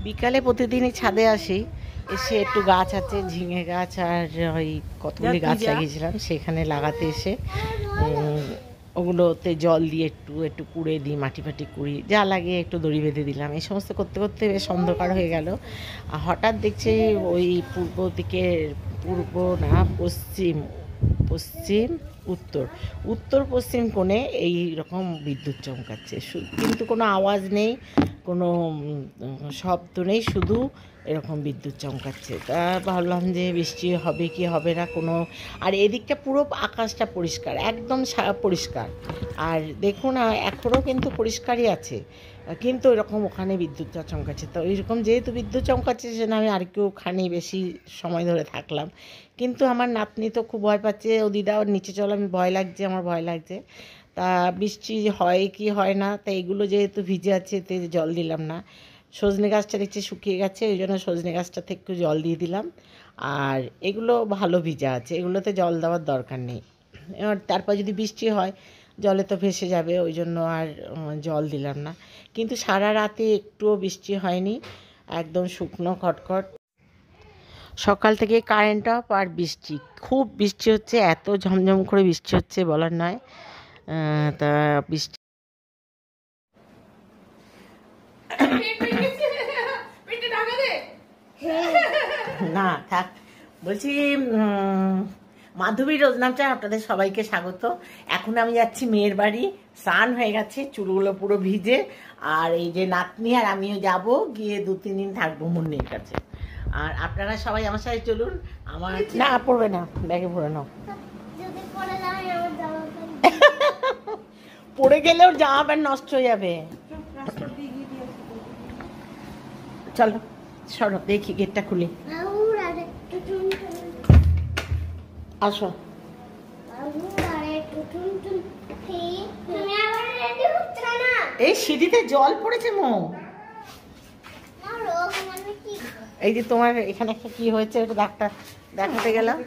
বিকালে প্রতিদিনই ছাদে আসি, এসে একটু গাছ আছে, ঝিঙে গাছ আর ওই কতগুলি গাছ লাগিয়েছিলাম সেখানে লাগাতে এসে ওগুলোতে জল দিয়ে একটু একটু কুড়ে দিই, মাটি ফাটি কুড়ি যা লাগে একটু দড়ি বেঁধে দিলাম। এই সমস্ত করতে করতে বেশ অন্ধকার হয়ে গেল। আর হঠাৎ দেখছি ওই পূর্ব দিকের, পূর্ব না পশ্চিম, পশ্চিম উত্তর, উত্তর পশ্চিম কোণে এই রকম বিদ্যুৎ চমকাচ্ছে, কিন্তু কোনো আওয়াজ নেই, কোনো শব্দ নেই, শুধু এরকম বিদ্যুৎ চমকাচ্ছে। তা ভাবলাম যে বৃষ্টি হবে কি হবে না কোনো। আর এদিকটা পুরো আকাশটা পরিষ্কার, একদম পরিষ্কার। আর দেখুন এখনও কিন্তু পরিষ্কারই আছে, কিন্তু এরকম ওখানে বিদ্যুৎটা চমকাচ্ছে। তো এইরকম যেহেতু বিদ্যুৎ চমকাচ্ছে সেজন্য আমি আর একটুখানি বেশি সময় ধরে থাকলাম। কিন্তু আমার নাতনি তো খুব ভয় পাচ্ছে, ও দিদা ওর নিচে চলো, আমি ভয় লাগছে, আমার ভয় লাগছে। তা বৃষ্টি হয় কি হয় না, তা এগুলো যেহেতু ভিজে আছে এতে জল দিলাম না। সজনে গাছটা দেখছি শুকিয়ে গেছে, ওই জন্য সজনে গাছটাতে একটু জল দিয়ে দিলাম। আর এগুলো ভালো ভিজা আছে, এগুলোতে জল দেওয়ার দরকার নেই। এবার তারপর যদি বৃষ্টি হয় জলে তো ভেসে যাবে, ওই জন্য আর জল দিলাম না। কিন্তু সারা রাতে একটুও বৃষ্টি হয়নি, একদম শুকনো খটখট। সকাল থেকে কারেন্ট অফ আর বৃষ্টি, খুব বৃষ্টি হচ্ছে, এত ঝমঝম করে বৃষ্টি হচ্ছে বলার নয়। তা বৃষ্টি না থাক, বলছি মাধবী রোজনামচায় আপনাদের সবাইকে স্বাগত। এখন আমি যাচ্ছি মেয়ের বাড়ি, স্নান হয়ে গেছে, চুলগুলো পুরো ভিজে। আর এই যে নাতনি আর আমিও যাব, গিয়ে 2-3 দিন থাকবো মুন্নির কাছে। আর আপনারা সবাই আমার সাথে চলুন। আমার না পড়বে না, ব্যাগে ভরে নাও। পড়ে গেলে ওর জামা প্যান্ট নষ্ট হয়ে যাবে। চলো সরো, দেখি গেটটা খুলি, আসো। এই সিঁড়িতে জল পড়েছে মো। এই যে তোমার এখানে একটা কি হয়েছে, একটু ডাক্তার দেখাতে গেলাম।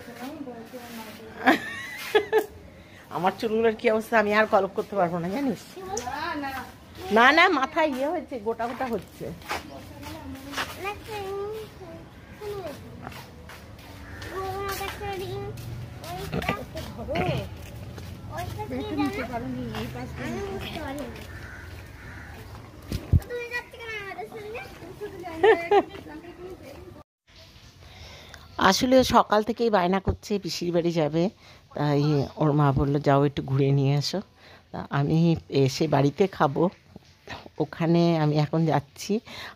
আমার চুলগুলোর কি অবস্থা, আমি আর কলপ করতে পারবো না জানিস। না না মাথায় ইয়ে হয়েছে, গোটা গোটা হচ্ছে। আসলে সকাল থেকেই বায়না করছে পিসির বাড়ি যাবে, তাই ওর মা বললো যাও একটু ঘুরে নিয়ে আসো। তা আমি এসে বাড়িতে খাবো, ওখানে আমি এখন যাচ্ছি।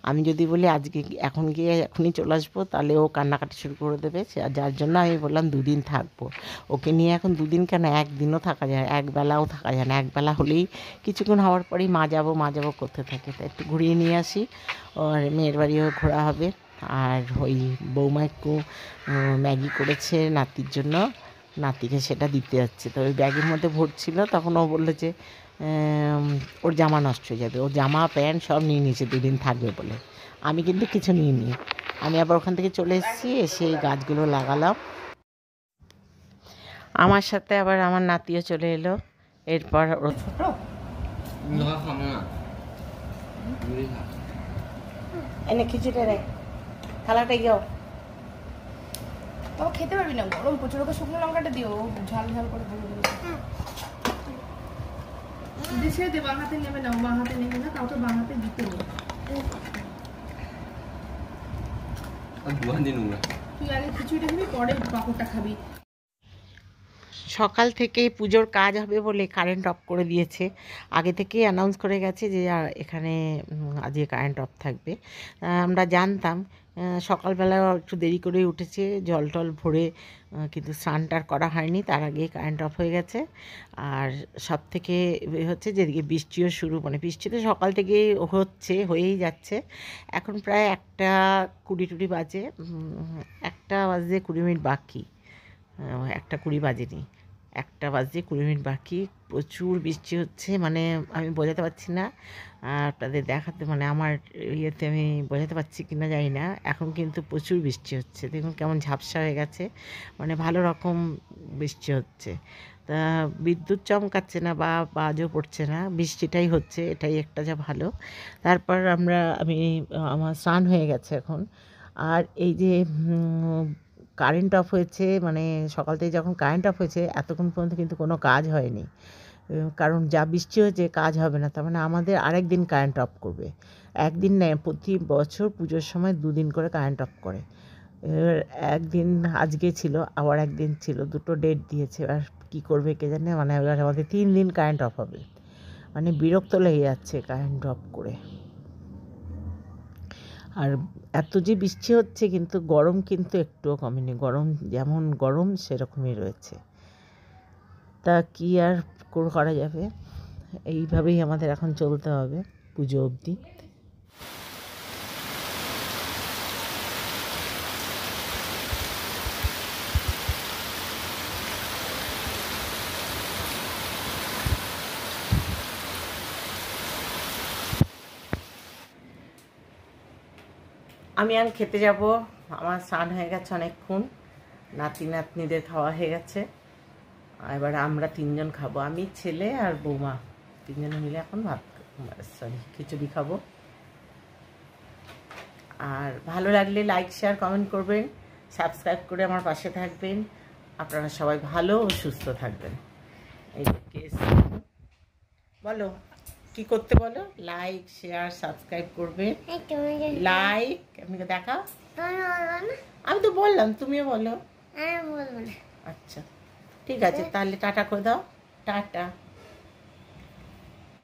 আমি যদি বলি আজকে এখন গিয়ে এখনই চলে আসবো, তাহলে ও কান্নাকাটি শুরু করে দেবে, যার জন্য আমি বললাম 2 দিন থাকবো। ওকে নিয়ে এখন 2 দিন কেন, 1 দিনও থাকা যায়, একবেলাও থাকা যায় না। একবেলা হলেই কিছুক্ষণ হওয়ার পরেই মা যাবো করতে থাকে, তাই একটু ঘুরিয়ে নিয়ে আসি। আর মেয়ের বাড়িও ঘোরা হবে। আর ওই বৌমা একটু ম্যাগি করেছে নাতির জন্য, নাতিকে সেটা দিতে যাচ্ছে। তো ওই ব্যাগের মধ্যে ভরছিল, তখন ও বললো যে ওর জামা নষ্ট হয়ে যাবে, ওর জামা প্যান্ট সব নিয়ে নিয়েছে 2 দিন থাকবে বলে। আমি কিন্তু কিছু নিইনি, আমি আবার ওখান থেকে চলে এসেছি, এসে গাছগুলো লাগালাম। আমার সাথে আবার আমার নাতিও চলে এলো। এরপর ওর ছোট এনে খিচুড়ি রে, থালাটা গিয়েও তো খেতে পারবি না, গরম প্রচুর। ওকে শুকনো লঙ্কাটা দিও, ঝাল ঝাল করে দেশে দে। বাঁ হাতে নেবে না, বাঁ হাতে নেবে না, তাও তো বাঁ হাতে দিতে নেই। তুই আগে খিচুড়ি খাবি, পরে পাঁপড়টা খাবি। সকাল থেকেই পুজোর কাজ হবে বলে কারেন্ট অফ করে দিয়েছে, আগে থেকেই অ্যানাউন্স করে গেছে যে এখানে আজকে কারেন্ট অফ থাকবে। আমরা জানতাম, সকালবেলা একটু দেরি করেই উঠেছে, জল টল ভরে, কিন্তু স্নানটার করা হয়নি, তার আগেই কারেন্ট অফ হয়ে গেছে। আর সব থেকে হচ্ছে যেদিকে বৃষ্টিও শুরু, মানে বৃষ্টি তো সকাল থেকেই হচ্ছে, হয়েই যাচ্ছে। এখন প্রায় 1:20 বাজে, 1 বাজে 20 মিনিট বাকি, 1:20 বাজেনি। 1:20 বাকি। প্রচুর বৃষ্টি হচ্ছে, মানে আমি বোঝাতে পারছি না আপনাদের দেখাতে, মানে আমার ইয়েতে আমি বোঝাতে পারছি কি না জানি না। এখন কিন্তু প্রচুর বৃষ্টি হচ্ছে, দেখুন কেমন ঝাপসা হয়ে গেছে, মানে ভালো রকম বৃষ্টি হচ্ছে। তা বিদ্যুৎ চমকাচ্ছে না বা বাজও পড়ছে না, বৃষ্টিটাই হচ্ছে, এটাই একটা যা ভালো। তারপর আমি আমার স্নান হয়ে গেছে এখন। আর এই যে কারেন্ট অফ হয়েছে, মানে সকাল থেকে যখন কারেন্ট অফ হয়েছে এতক্ষণ পর্যন্ত কিন্তু কোনো কাজ হয়নি, কারণ যা বৃষ্টি হয়েছে কাজ হবে না, তার মানে আমাদের আরেক দিন কারেন্ট অফ করবে। একদিন নেয়, প্রতি বছর পুজোর সময় 2 দিন করে কারেন্ট অফ করে। এবার একদিন আজকে ছিল, আবার একদিন ছিল, দুটো ডেট দিয়েছে। এবার কী করবে কে জানে, মানে এবার আমাদের 3 দিন কারেন্ট অফ হবে, মানে বিরক্ত লেগে যাচ্ছে কারেন্ট অফ করে। আর এত যে বৃষ্টি হচ্ছে কিন্তু গরম কিন্তু একটুও কমেনি, গরম যেমন গরম সেরকমই রয়েছে। তা কি আর করা যাবে, এইভাবেই আমাদের এখন চলতে হবে পুজো অবধি। আমি আর খেতে যাব, আমার স্নান হয়ে গেছে অনেকক্ষণ, নাতি নাতনিদের খাওয়া হয়ে গেছে, এবার আমরা 3 জন খাবো, আমি, ছেলে আর বৌমা, 3 জনে মিলে এখন খিচুড়ি খাবো। আর ভালো লাগলে লাইক শেয়ার কমেন্ট করবেন, সাবস্ক্রাইব করে আমার পাশে থাকবেন। আপনারা সবাই ভালো ও সুস্থ থাকবেন। এই কেস বলো কি করতে বলো, লাইক শেয়ার সাবস্ক্রাইব করবে। লাইক আপনাকে দেখা, আমি তো বললাম, তুমিও বলো। আচ্ছা ঠিক আছে, তাহলে টাটা করে দাও, টাটা।